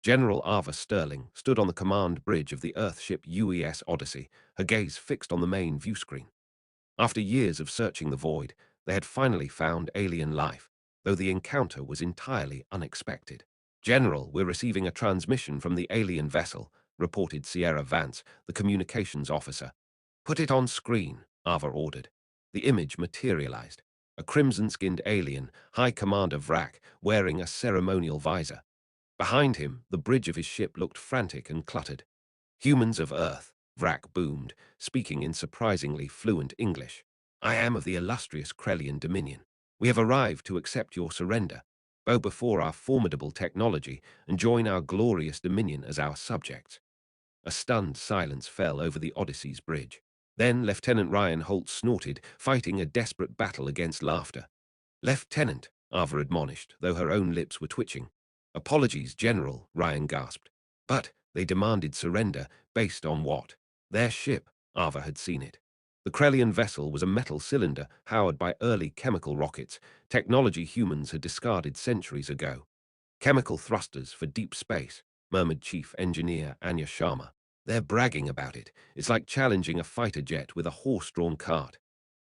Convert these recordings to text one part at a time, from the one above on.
General Arva Sterling stood on the command bridge of the Earthship UES Odyssey, her gaze fixed on the main viewscreen. After years of searching the void, they had finally found alien life, though the encounter was entirely unexpected. General, we're receiving a transmission from the alien vessel, reported Sierra Vance, the communications officer. Put it on screen, Ava ordered. The image materialized. A crimson-skinned alien, High Commander Vrak, wearing a ceremonial visor. Behind him, the bridge of his ship looked frantic and cluttered. Humans of Earth, Vrak boomed, speaking in surprisingly fluent English. I am of the illustrious Krellian Dominion. We have arrived to accept your surrender, bow before our formidable technology, and join our glorious dominion as our subjects. A stunned silence fell over the Odyssey's bridge. Then Lieutenant Ryan Holt snorted, fighting a desperate battle against laughter. Lieutenant, Ava admonished, though her own lips were twitching. Apologies, General, Ryan gasped. But they demanded surrender, based on what? Their ship, Ava had seen it. The Krellian vessel was a metal cylinder powered by early chemical rockets, technology humans had discarded centuries ago. Chemical thrusters for deep space, murmured Chief Engineer Anya Sharma. They're bragging about it. It's like challenging a fighter jet with a horse-drawn cart.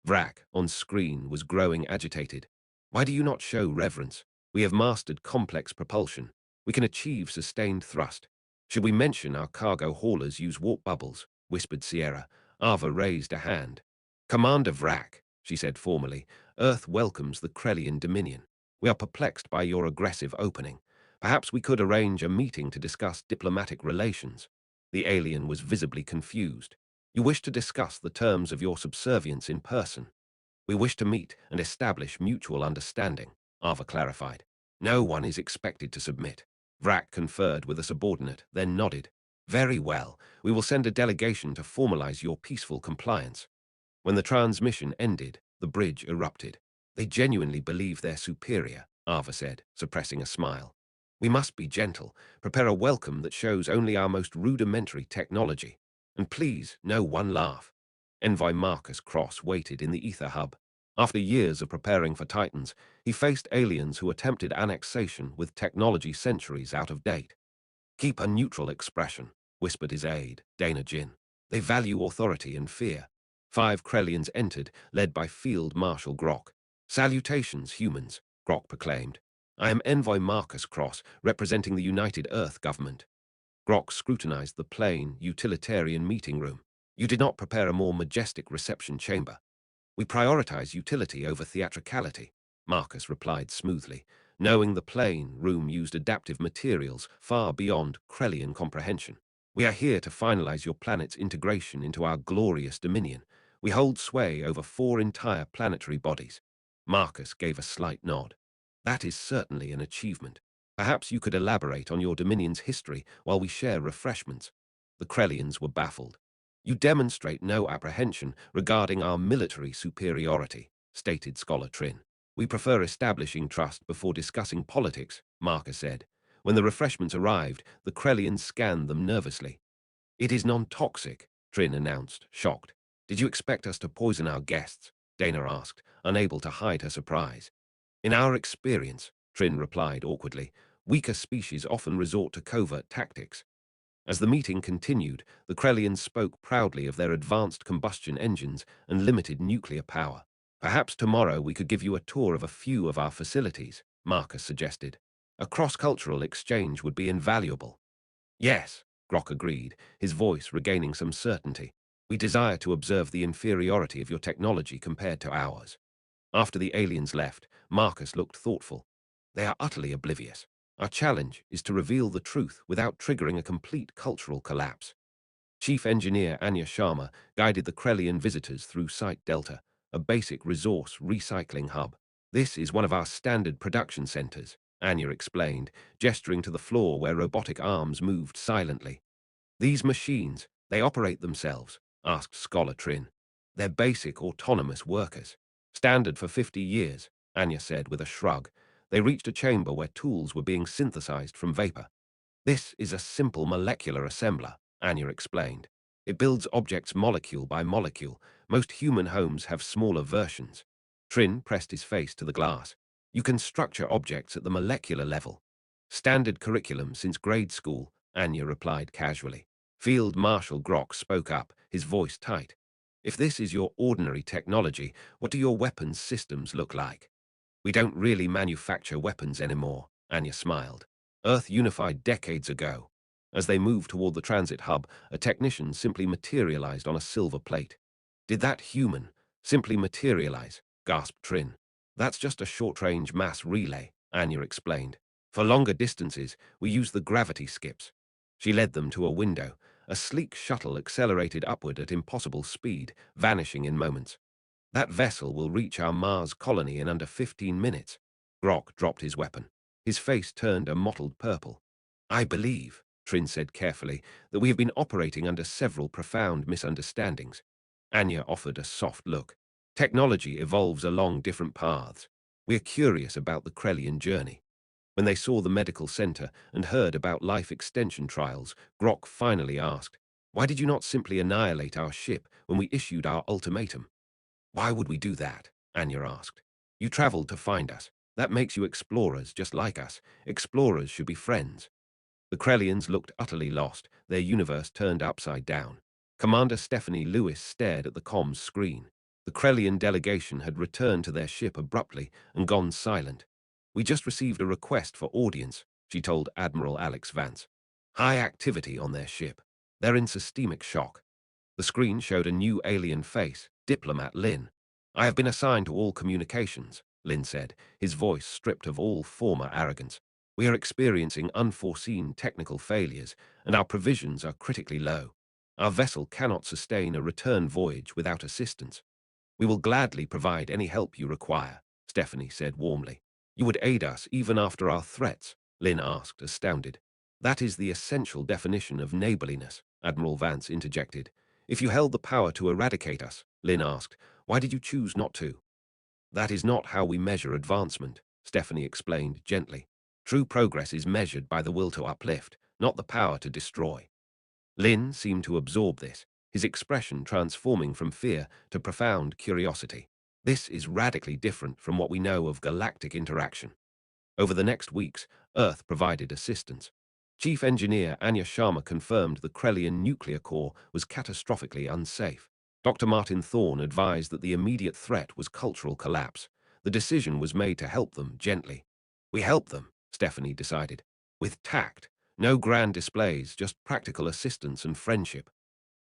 Vrak, on screen, was growing agitated. Why do you not show reverence? We have mastered complex propulsion. We can achieve sustained thrust. Should we mention our cargo haulers use warp bubbles? Whispered Sierra. Ava raised a hand. Commander Vrak, she said formally, Earth welcomes the Krellian Dominion. We are perplexed by your aggressive opening. Perhaps we could arrange a meeting to discuss diplomatic relations. The alien was visibly confused. You wish to discuss the terms of your subservience in person. We wish to meet and establish mutual understanding, Ava clarified. No one is expected to submit. Vrak conferred with a subordinate, then nodded. Very well, we will send a delegation to formalize your peaceful compliance. When the transmission ended, the bridge erupted. They genuinely believe they're superior, Ava said, suppressing a smile. We must be gentle, prepare a welcome that shows only our most rudimentary technology. And please, no one laugh. Envoy Marcus Cross waited in the ether hub. After years of preparing for Titans, he faced aliens who attempted annexation with technology centuries out of date. Keep a neutral expression, whispered his aide, Dana Jin. They value authority and fear. 5 Krellians entered, led by Field Marshal Grok. Salutations, humans, Grok proclaimed. I am Envoy Marcus Cross, representing the United Earth government. Grok scrutinized the plain, utilitarian meeting room. You did not prepare a more majestic reception chamber. We prioritize utility over theatricality, Marcus replied smoothly, knowing the plain room used adaptive materials far beyond Krellian comprehension. We are here to finalize your planet's integration into our glorious dominion. We hold sway over 4 entire planetary bodies. Marcus gave a slight nod. That is certainly an achievement. Perhaps you could elaborate on your dominion's history while we share refreshments. The Krellians were baffled. You demonstrate no apprehension regarding our military superiority, stated Scholar Trin. We prefer establishing trust before discussing politics, Marcus said. When the refreshments arrived, the Krellians scanned them nervously. It is non-toxic, Trin announced, shocked. Did you expect us to poison our guests? Dana asked, unable to hide her surprise. In our experience, Trin replied awkwardly, weaker species often resort to covert tactics. As the meeting continued, the Krellians spoke proudly of their advanced combustion engines and limited nuclear power. Perhaps tomorrow we could give you a tour of a few of our facilities, Marcus suggested. A cross-cultural exchange would be invaluable. Yes, Grok agreed, his voice regaining some certainty. We desire to observe the inferiority of your technology compared to ours. After the aliens left, Marcus looked thoughtful. They are utterly oblivious. Our challenge is to reveal the truth without triggering a complete cultural collapse. Chief Engineer Anya Sharma guided the Krellian visitors through Site Delta, a basic resource recycling hub. This is one of our standard production centers, Anya explained, gesturing to the floor where robotic arms moved silently. These machines, they operate themselves, asked Scholar Trin. They're basic autonomous workers. Standard for 50 years, Anya said with a shrug. They reached a chamber where tools were being synthesized from vapor. This is a simple molecular assembler, Anya explained. It builds objects molecule by molecule. Most human homes have smaller versions. Trin pressed his face to the glass. You can structure objects at the molecular level. Standard curriculum since grade school, Anya replied casually. Field Marshal Grock spoke up, his voice tight. If this is your ordinary technology, what do your weapons systems look like? We don't really manufacture weapons anymore, Anya smiled. Earth unified decades ago. As they moved toward the transit hub, a technician simply materialized on a silver plate. Did that human simply materialize? Gasped Trin. That's just a short-range mass relay, Anya explained. For longer distances, we use the gravity skips. She led them to a window. A sleek shuttle accelerated upward at impossible speed, vanishing in moments. That vessel will reach our Mars colony in under 15 minutes. Grok dropped his weapon. His face turned a mottled purple. I believe, Trin said carefully, that we have been operating under several profound misunderstandings. Anya offered a soft look. Technology evolves along different paths. We're curious about the Krellian journey. When they saw the medical center and heard about life extension trials, Grok finally asked, why did you not simply annihilate our ship when we issued our ultimatum? Why would we do that? Anya asked. You traveled to find us. That makes you explorers just like us. Explorers should be friends. The Krellians looked utterly lost, their universe turned upside down. Commander Stephanie Lewis stared at the comms screen. The Krellian delegation had returned to their ship abruptly and gone silent. We just received a request for audience, she told Admiral Alex Vance. High activity on their ship. They're in systemic shock. The screen showed a new alien face, Diplomat Lin. I have been assigned to all communications, Lin said, his voice stripped of all former arrogance. We are experiencing unforeseen technical failures, and our provisions are critically low. Our vessel cannot sustain a return voyage without assistance. We will gladly provide any help you require, Stephanie said warmly. You would aid us even after our threats, Lin asked, astounded. That is the essential definition of neighborliness, Admiral Vance interjected. If you held the power to eradicate us, Lin asked, why did you choose not to? That is not how we measure advancement, Stephanie explained gently. True progress is measured by the will to uplift, not the power to destroy. Lin seemed to absorb this, his expression transforming from fear to profound curiosity. This is radically different from what we know of galactic interaction. Over the next weeks, Earth provided assistance. Chief Engineer Anya Sharma confirmed the Krellian nuclear core was catastrophically unsafe. Dr. Martin Thorne advised that the immediate threat was cultural collapse. The decision was made to help them gently. We help them, Stephanie decided. With tact. No grand displays, just practical assistance and friendship.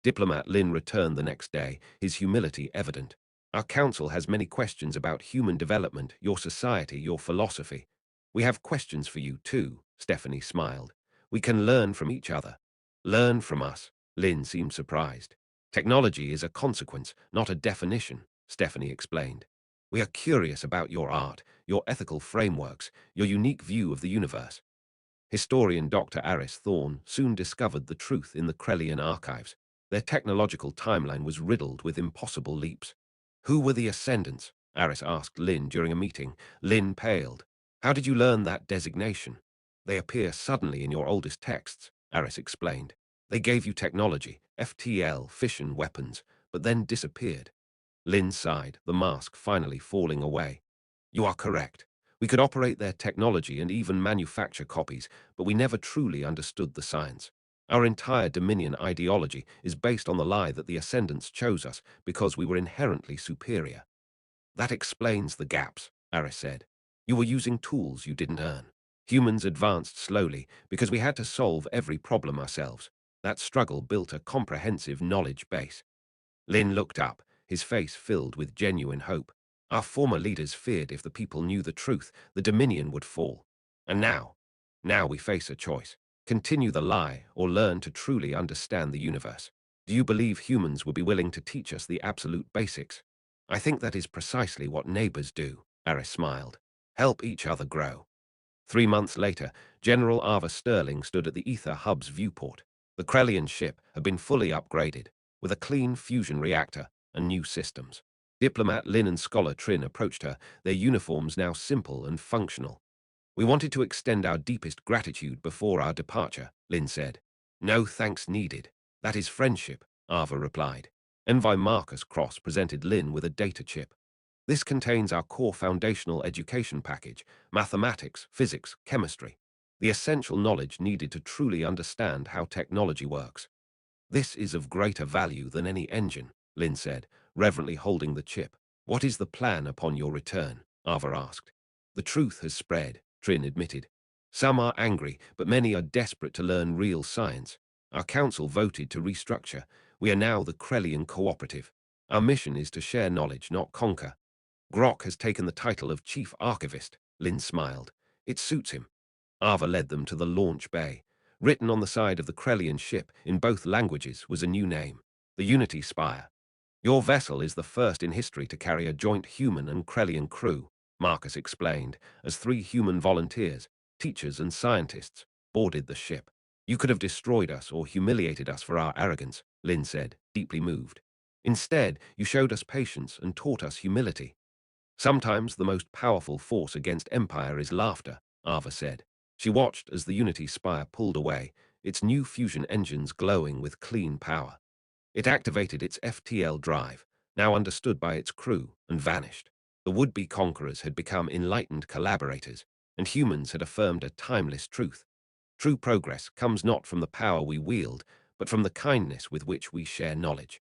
Diplomat Lin returned the next day, his humility evident. Our council has many questions about human development, your society, your philosophy. We have questions for you too, Stephanie smiled. We can learn from each other. Learn from us, Lin seemed surprised. Technology is a consequence, not a definition, Stephanie explained. We are curious about your art, your ethical frameworks, your unique view of the universe. Historian Dr. Aris Thorne soon discovered the truth in the Krellian archives. Their technological timeline was riddled with impossible leaps. Who were the ascendants? Aris asked Lin during a meeting. Lin paled. How did you learn that designation? They appear suddenly in your oldest texts, Aris explained. They gave you technology, FTL, fission weapons, but then disappeared. Lin sighed, the mask finally falling away. You are correct. We could operate their technology and even manufacture copies, but we never truly understood the science. Our entire Dominion ideology is based on the lie that the Ascendants chose us because we were inherently superior. That explains the gaps, Aris said. You were using tools you didn't earn. Humans advanced slowly because we had to solve every problem ourselves. That struggle built a comprehensive knowledge base. Lin looked up, his face filled with genuine hope. Our former leaders feared if the people knew the truth, the Dominion would fall. And now we face a choice. Continue the lie or learn to truly understand the universe. Do you believe humans would be willing to teach us the absolute basics? I think that is precisely what neighbors do, Aris smiled. Help each other grow. 3 months later, General Arva Sterling stood at the Ether Hub's viewport. The Krellian ship had been fully upgraded, with a clean fusion reactor and new systems. Diplomat Lin and Scholar Trin approached her, their uniforms now simple and functional. We wanted to extend our deepest gratitude before our departure, Lin said. No thanks needed. That is friendship, Arva replied. Envoy Marcus Cross presented Lin with a data chip. This contains our core foundational education package, mathematics, physics, chemistry. the essential knowledge needed to truly understand how technology works. This is of greater value than any engine, Lin said, reverently holding the chip. What is the plan upon your return? Ava asked. The truth has spread, Trin admitted. Some are angry, but many are desperate to learn real science. Our council voted to restructure. We are now the Krellian Cooperative. Our mission is to share knowledge, not conquer. Grok has taken the title of Chief Archivist, Lin smiled. It suits him. Ava led them to the launch bay. Written on the side of the Krellian ship in both languages was a new name, the Unity Spire. Your vessel is the first in history to carry a joint human and Krellian crew, Marcus explained, as 3 human volunteers, teachers and scientists, boarded the ship. You could have destroyed us or humiliated us for our arrogance, Lin said, deeply moved. Instead, you showed us patience and taught us humility. Sometimes the most powerful force against empire is laughter, Ava said. She watched as the Unity Spire pulled away, its new fusion engines glowing with clean power. It activated its FTL drive, now understood by its crew, and vanished. The would-be conquerors had become enlightened collaborators, and humans had affirmed a timeless truth. True progress comes not from the power we wield, but from the kindness with which we share knowledge.